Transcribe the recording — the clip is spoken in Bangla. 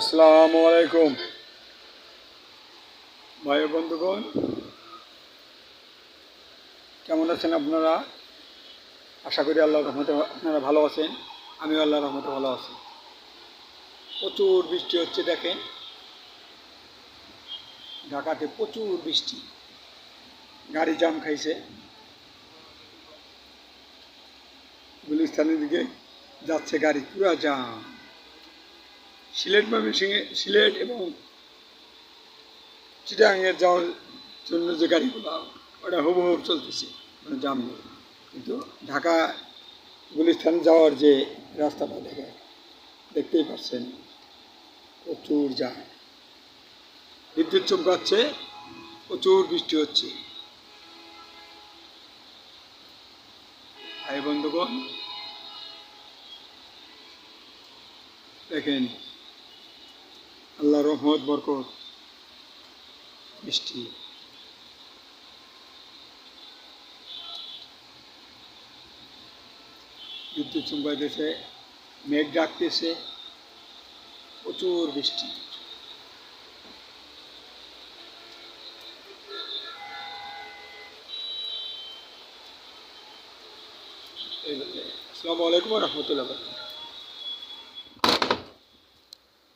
আসসালামু আলাইকুম ভাই বন্ধুগণ, কেমন আছেন আপনারা? আশা করি আল্লাহর রহমতে আপনারা ভালো আছেন। আমিও আল্লাহর রহমতে ভালো আছি। প্রচুর বৃষ্টি হচ্ছে, দেখেন ঢাকাতে প্রচুর বৃষ্টি। গাড়ি জাম খাইছে, গুলিস্তানের দিকে যাচ্ছে গাড়ি, পুরা জাম। সিলেট এবং চিটাগাংয়ের যাওয়ার জন্য যে গাড়িগুলো, ওটা হুবহু চলতেছে, মানে জাম নেই। কিন্তু ঢাকা গুলিস্তান যাওয়ার যে রাস্তাটা দেখতেই পাচ্ছেন, প্রচুর জাম। বিদ্যুৎ চমকাচ্ছে, প্রচুর বৃষ্টি হচ্ছে। ভাই বন্ধুগণ, দেখেন আল্লাহ রহমত বরকত বৃষ্টি। বিদ্যুৎ চমকাইতেছে, মেঘ ডাকতেছে, প্রচুর বৃষ্টি। আসসালামু আলাইকুম রহমতুল্লাহ।